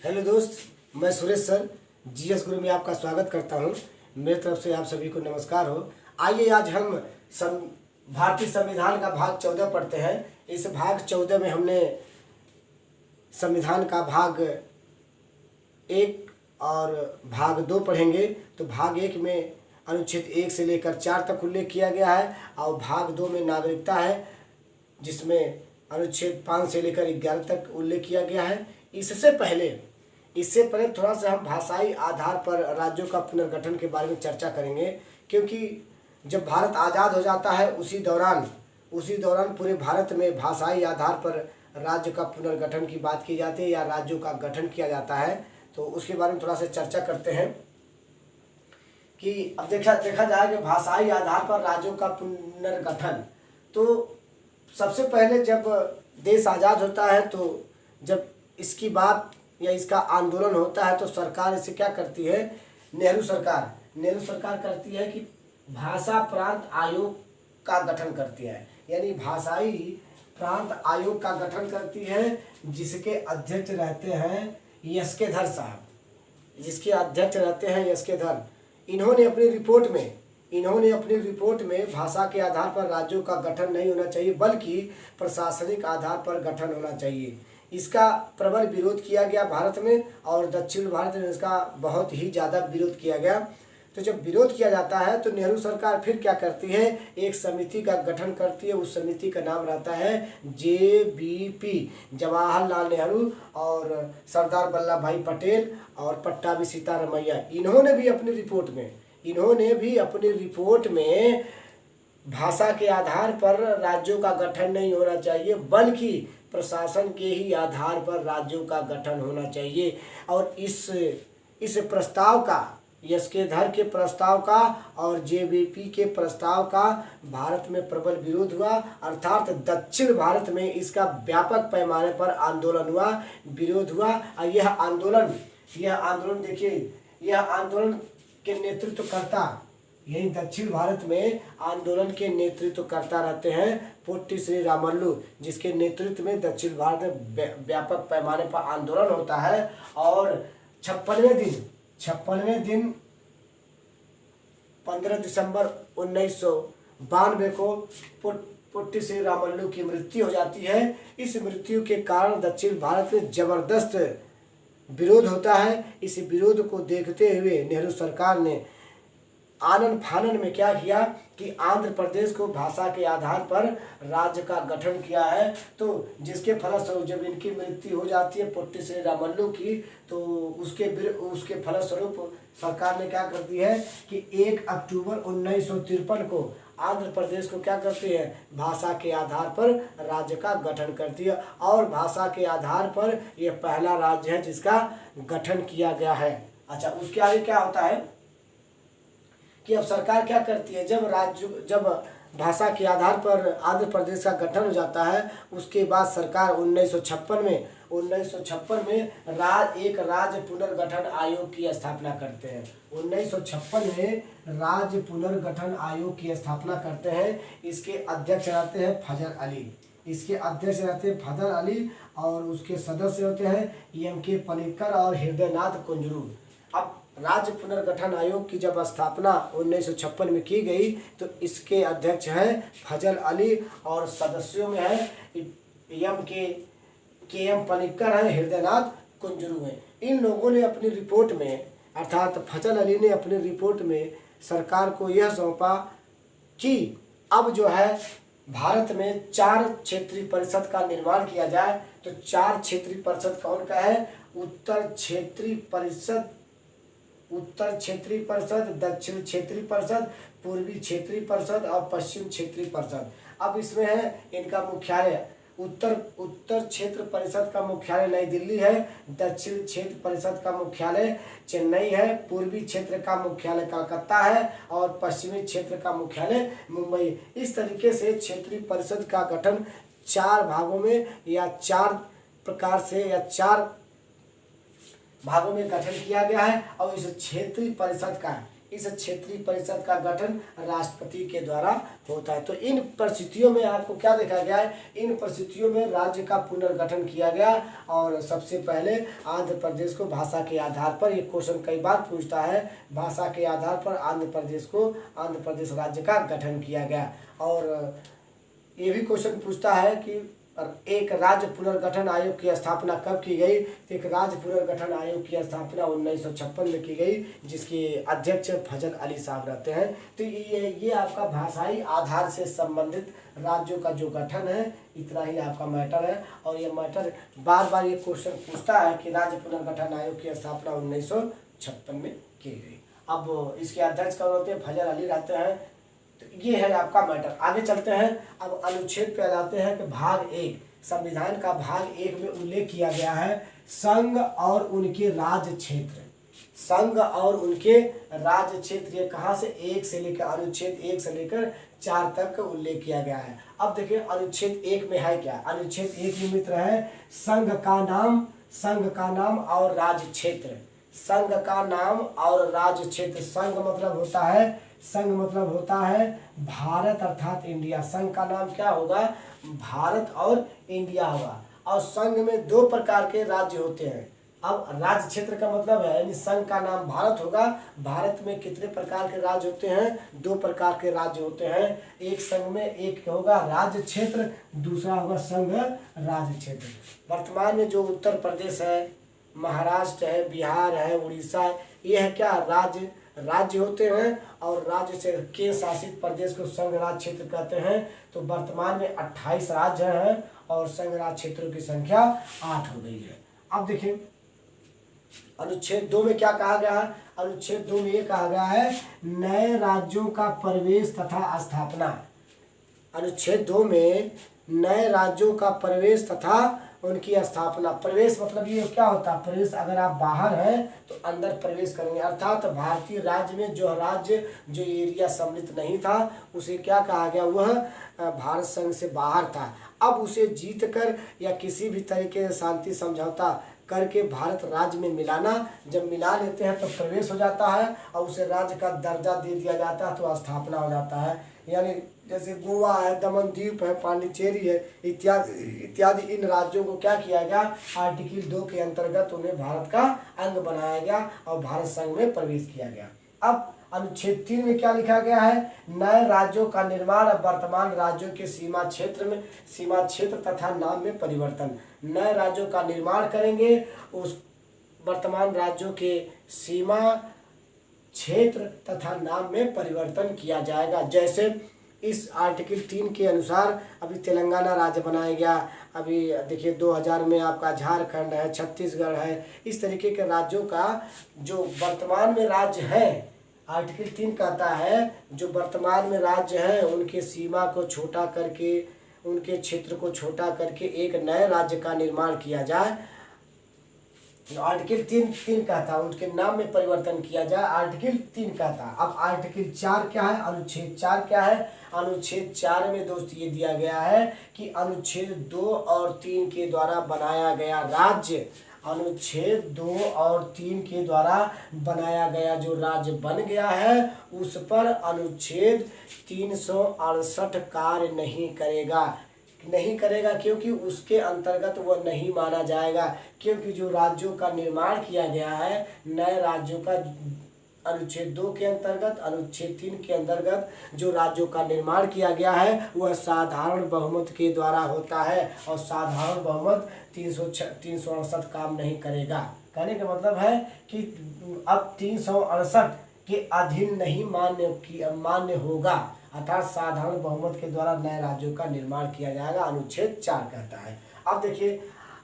Hello दोस्त, मैं Suresh sir GS गुरु में आपका स्वागत करता हूं। मेरी तरफ से आप सभी को नमस्कार हो। आइए आज हम भारतीय संविधान का भाग 14 पढ़ते हैं। इस भाग 14 में हमने संविधान का भाग 1 और भाग 2 पढ़ेंगे। तो भाग 1 में अनुच्छेद 1 से लेकर 4 तक उल्लेख किया गया है और भाग 2 में नागरिकता है, जिसमें अनुच्छेद 5 से लेकर 11 तक उल्लेख किया गया है। इससे पहले थोड़ा सा हम भाषाई आधार पर राज्यों का पुनर्गठन के बारे में चर्चा करेंगे, क्योंकि जब भारत आज़ाद हो जाता है उसी दौरान पूरे भारत में भाषाई आधार पर राज्य का पुनर्गठन की बात की जाती है या राज्यों का गठन किया जाता है। तो उसके बारे में थोड़ा सा चर्चा करते हैं कि अब देखा जाए कि भाषाई आधार पर राज्यों का पुनर्गठन, तो सबसे पहले जब देश आज़ाद होता है तो जब इसकी बात या इसका आंदोलन होता है तो सरकार इसे क्या करती है, नेहरू सरकार करती है कि भाषा प्रांत आयोग का गठन करती है, यानी भाषाई प्रांत आयोग का गठन करती है, जिसके अध्यक्ष रहते हैं यस्केधर साहब, इन्होंने अपनी रिपोर्ट में भाषा के आधार पर राज्यों का गठन नहीं होना चाहिए बल्कि प्रशासनिक आधार पर गठन होना चाहिए। इसका प्रबल विरोध किया गया भारत में और दक्षिण भारत में इसका बहुत ही ज़्यादा विरोध किया गया। तो जब विरोध किया जाता है तो नेहरू सरकार फिर क्या करती है, एक समिति का गठन करती है। उस समिति का नाम रहता है JBP, जवाहरलाल नेहरू और सरदार वल्लभ भाई पटेल और पट्टाभी सीतारमैया। इन्होंने भी अपनी रिपोर्ट में भाषा के आधार पर राज्यों का गठन नहीं होना चाहिए बल्कि प्रशासन के ही आधार पर राज्यों का गठन होना चाहिए। और इस प्रस्ताव का, यस्केधर के प्रस्ताव का और JBP के प्रस्ताव का भारत में प्रबल विरोध हुआ, अर्थात दक्षिण भारत में इसका व्यापक पैमाने पर आंदोलन हुआ, विरोध हुआ। और यह आंदोलन देखिए, यह आंदोलन के नेतृत्वकर्ता यही दक्षिण भारत में आंदोलन के नेतृत्व करता रहते हैं पोट्टी श्री रामल्लू, जिसके नेतृत्व में दक्षिण भारत में व्यापक पैमाने पर आंदोलन होता है। और 56वें दिन 15 दिसंबर 1992 को पोट्टी श्री रामल्लू की मृत्यु हो जाती है। इस मृत्यु के कारण दक्षिण भारत में जबरदस्त विरोध होता है। इस विरोध को देखते हुए नेहरू सरकार ने आनन फानन में क्या किया कि आंध्र प्रदेश को भाषा के आधार पर राज्य का गठन किया है। तो जिसके फलस्वरूप जब इनकी मृत्यु हो जाती है पोट्टी श्री रामल्लू की, तो उसके फलस्वरूप सरकार ने क्या करती है कि 1 अक्टूबर 1953 को आंध्र प्रदेश को क्या करती है, भाषा के आधार पर राज्य का गठन करती है। और भाषा के आधार पर यह पहला राज्य है जिसका गठन किया गया है। अच्छा, उसके आगे क्या होता है कि अब सरकार क्या करती है, जब भाषा के आधार पर आंध्र प्रदेश का गठन हो जाता है, उसके बाद सरकार 1956 में एक राज्य पुनर्गठन आयोग की स्थापना करते हैं। 1956 में राज्य पुनर्गठन आयोग की स्थापना करते हैं। इसके अध्यक्ष रहते हैं फजल अली और उसके सदस्य होते हैं EMK पनिक्कर और हृदयनाथ कुंजरू। अब राज्य पुनर्गठन आयोग की जब स्थापना 1956 में की गई तो इसके अध्यक्ष हैं फजल अली और सदस्यों में है KM पनिक्कर है, हृदयनाथ कुंजरू हैं। इन लोगों ने अपनी रिपोर्ट में, अर्थात फजल अली ने अपनी रिपोर्ट में सरकार को यह सौंपा कि अब जो है भारत में 4 क्षेत्रीय परिषद का निर्माण किया जाए। तो 4 क्षेत्रीय परिषद कौन का है, उत्तर क्षेत्रीय परिषद, दक्षिण क्षेत्रीय परिषद, पूर्वी क्षेत्रीय परिषद और पश्चिम क्षेत्रीय परिषद। अब इसमें है इनका मुख्यालय, उत्तर क्षेत्र परिषद का मुख्यालय नई दिल्ली है, दक्षिण क्षेत्र परिषद का मुख्यालय चेन्नई है, पूर्वी क्षेत्र का मुख्यालय कलकत्ता है और पश्चिमी क्षेत्र का मुख्यालय मुंबई। इस तरीके से क्षेत्रीय परिषद का गठन 4 भागों में या 4 प्रकार से या 4 भागों में गठन किया गया है। और इस क्षेत्रीय परिषद का इस क्षेत्रीय परिषद का गठन राष्ट्रपति के द्वारा होता है। तो इन परिस्थितियों में आपको क्या देखा गया है, इन परिस्थितियों में राज्य का पुनर्गठन किया गया। और सबसे पहले आंध्र प्रदेश को भाषा के आधार पर, ये क्वेश्चन कई बार पूछता है, भाषा के आधार पर आंध्र प्रदेश राज्य का गठन किया गया। और ये भी क्वेश्चन पूछता है कि एक राज्य पुनर्गठन आयोग की स्थापना कब की गई। एक राज्य पुनर्गठन आयोग की स्थापना 1956 में की गई, जिसके अध्यक्ष फजल अली साहब रहते हैं। तो ये आपका भाषाई आधार से संबंधित राज्यों का जो गठन है, इतना ही आपका मैटर है। और ये मैटर बार बार ये क्वेश्चन पूछता है कि राज्य पुनर्गठन आयोग की स्थापना 1956 में की गई। अब इसके अध्यक्ष कौन होते हैं, फजल अली रहते हैं। तो ये है आपका मैटर। आगे चलते हैं। अब अनुच्छेद पे आ जाते हैं कि भाग 1, संविधान का भाग 1 में उल्लेख किया गया है संघ और उनके राज्य क्षेत्र। संघ और उनके राज्य क्षेत्र, ये कहाँ से 1 से लेकर, अनुच्छेद 1 से लेकर 4 तक का उल्लेख किया गया है। अब देखिए अनुच्छेद 1 में है क्या। अनुच्छेद 1 में मित्र है संघ का नाम और राज्य क्षेत्र। संघ का नाम और राज्य क्षेत्र। संघ मतलब होता है भारत अर्थात इंडिया। संघ का नाम क्या होगा, भारत और इंडिया होगा। और संघ में 2 प्रकार के राज्य होते हैं। अब राज्य क्षेत्र का मतलब है, यानी संघ का नाम भारत होगा। भारत में कितने प्रकार के राज्य होते हैं, 2 प्रकार के राज्य होते हैं। एक संघ में एक होगा राज्य क्षेत्र, दूसरा होगा संघ राज्य क्षेत्र। वर्तमान में जो उत्तर प्रदेश है, महाराष्ट्र है, बिहार है, उड़ीसा है, ये है क्या, राज्य होते हैं। और राज्य से केंद्र शासित प्रदेश को संघ राज्य क्षेत्र कहते हैं। तो वर्तमान में 28 राज्य हैं और संघ राज्य क्षेत्रों की संख्या 8 हो गई है। अब देखिए अनुच्छेद 2 में क्या कहा गया है। अनुच्छेद 2 में ये कहा गया है नए राज्यों का प्रवेश तथा स्थापना। अनुच्छेद 2 में नए राज्यों का प्रवेश तथा उनकी स्थापना। प्रवेश मतलब ये क्या होता है, प्रवेश अगर आप बाहर हैं तो अंदर प्रवेश करेंगे, अर्थात भारतीय राज्य में जो एरिया सम्मिलित नहीं था उसे क्या कहा गया, वह भारत संघ से बाहर था। अब उसे जीत कर या किसी भी तरीके से शांति समझौता करके भारत राज्य में मिलाना, जब मिला लेते हैं तो प्रवेश हो जाता है और उसे राज्य का दर्जा दे दिया जाता है, तो स्थापना हो जाता है। यानी जैसे गोवा है, दमन द्वीप है, पांडिचेरी है, इत्यादि इन राज्यों को क्या किया गया, आर्टिकल 2 के अंतर्गत उन्हें भारत का अंग बनाया गया और भारत संघ में प्रवेश किया गया। अब अनुच्छेद 3 में क्या लिखा गया है, नए राज्यों का निर्माण। वर्तमान राज्यों के सीमा क्षेत्र तथा नाम में परिवर्तन। नए राज्यों का निर्माण करेंगे, उस वर्तमान राज्यों के सीमा क्षेत्र तथा नाम में परिवर्तन किया जाएगा। जैसे इस आर्टिकल 3 के अनुसार अभी तेलंगाना राज्य बनाया गया, अभी देखिए 2000 में आपका झारखंड है, छत्तीसगढ़ है। इस तरीके के राज्यों का जो वर्तमान में राज्य है, आर्टिकल 3 कहता है जो वर्तमान में राज्य हैं उनके सीमा को छोटा करके, उनके क्षेत्र को छोटा करके एक नए राज्य का निर्माण किया जाए। आर्टिकल 3 कहता है उनके नाम में परिवर्तन किया जाए, आर्टिकल 3 कहता है। अब आर्टिकल 4 क्या है, अनुच्छेद 4 क्या है। अनुच्छेद 4 में दोस्त ये दिया गया है कि अनुच्छेद 2 और 3 के द्वारा बनाया गया राज्य, अनुच्छेद 2 और 3 के द्वारा बनाया गया जो राज्य बन गया है उस पर अनुच्छेद 368 कार्य नहीं करेगा, क्योंकि उसके अंतर्गत वह नहीं माना जाएगा। क्योंकि जो राज्यों का निर्माण किया गया है, नए राज्यों का अनुच्छेद 2 के अंतर्गत, अनुच्छेद 3 के अंतर्गत जो राज्यों का निर्माण किया गया है वह साधारण बहुमत के द्वारा होता है और साधारण बहुमत 368 काम नहीं करेगा। कहने का मतलब है कि अब 368 के अधीन नहीं मान्य होगा, अर्थात साधारण बहुमत के द्वारा नए राज्यों का निर्माण किया जाएगा, अनुच्छेद 4 कहता है। अब देखिए,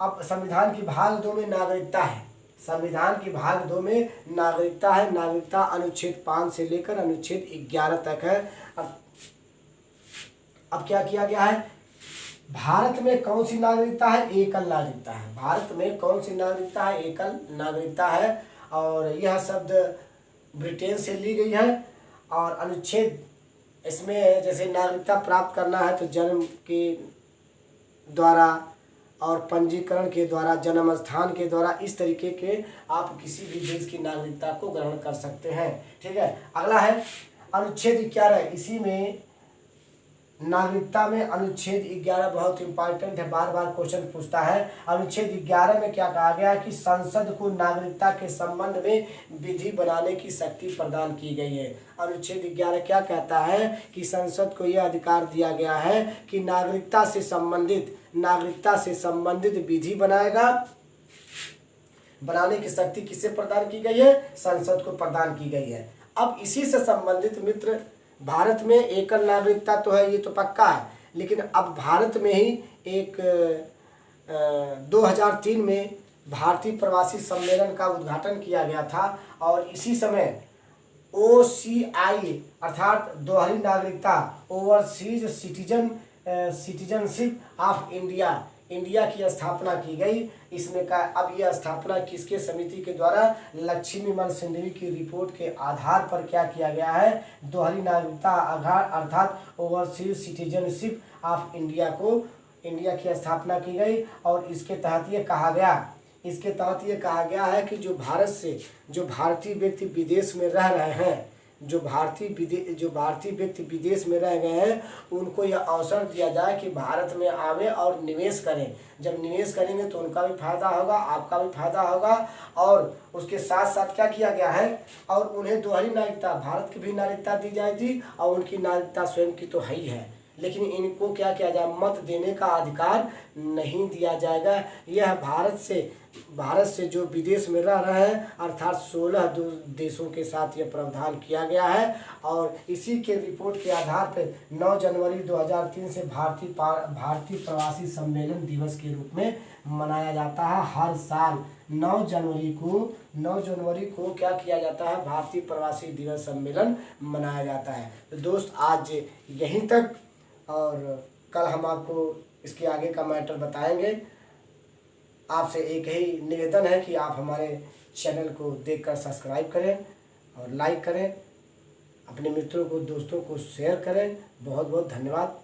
अब संविधान की भाग 2 में नागरिकता है। संविधान की भाग 2 में नागरिकता है। नागरिकता अनुच्छेद 5 से लेकर अनुच्छेद 11 तक है। अब क्या किया गया है, भारत में कौन सी नागरिकता है, एकल नागरिकता है। भारत में कौन सी नागरिकता है, एकल नागरिकता है। और यह शब्द ब्रिटेन से ली गई है। और अनुच्छेद इसमें जैसे नागरिकता प्राप्त करना है तो जन्म के द्वारा, और पंजीकरण के द्वारा, जन्म स्थान के द्वारा इस तरीके के आप किसी भी देश की नागरिकता को ग्रहण कर सकते हैं। ठीक है, अगला है अनुच्छेद 11। इसी में नागरिकता में अनुच्छेद 11 बहुत इंपॉर्टेंट है, बार बार क्वेश्चन पूछता है। अनुच्छेद 11 में क्या कहा गया कि संसद को नागरिकता के संबंध में विधि बनाने की शक्ति प्रदान की गई है। अनुच्छेद 11 क्या कहता है कि संसद को यह अधिकार दिया गया है कि नागरिकता से संबंधित विधि बनाने की शक्ति किसे प्रदान की गई है? संसद को प्रदान की गई है। अब इसी से संबंधित मित्र, भारत में एकल नागरिकता तो है, ये तो पक्का है, लेकिन अब भारत में ही एक 2003 में भारतीय प्रवासी सम्मेलन का उद्घाटन किया गया था और इसी समय OCI अर्थात दोहरी नागरिकता, ओवरसीज सिटीजनशिप ऑफ इंडिया की स्थापना की गई। इसमें का अब यह स्थापना किसके समिति के द्वारा? लक्ष्मीमल सिंघवी की रिपोर्ट के आधार पर क्या किया गया है? दोहरी नागरिकता अर्थात ओवरसीज सिटीजनशिप ऑफ इंडिया की स्थापना की गई। और इसके तहत ये कहा गया है कि जो भारतीय व्यक्ति विदेश में रह रहे हैं, जो भारतीय व्यक्ति विदेश में रह गए हैं, उनको यह अवसर दिया जाए कि भारत में आवे और निवेश करें। जब निवेश करेंगे तो उनका भी फायदा होगा, आपका भी फायदा होगा। और उसके साथ साथ क्या किया गया है, और उन्हें दोहरी नागरिकता, भारत की भी नागरिकता दी जाएगी और उनकी नागरिकता स्वयं की तो है ही है, लेकिन इनको क्या किया जाए? मत देने का अधिकार नहीं दिया जाएगा। यह भारत से जो विदेश में रह रहे हैं अर्थात 16 देशों के साथ यह प्रावधान किया गया है। और इसी के रिपोर्ट के आधार पर 9 जनवरी 2003 से भारतीय प्रवासी सम्मेलन दिवस के रूप में मनाया जाता है। हर साल 9 जनवरी को क्या किया जाता है? भारतीय प्रवासी दिवस सम्मेलन मनाया जाता है। तो दोस्त, आज यहीं तक, और कल हम आपको इसके आगे का मैटर बताएंगे। आपसे एक ही निवेदन है कि आप हमारे चैनल को देखकर सब्सक्राइब करें और लाइक करें, अपने मित्रों को, दोस्तों को शेयर करें। बहुत बहुत धन्यवाद।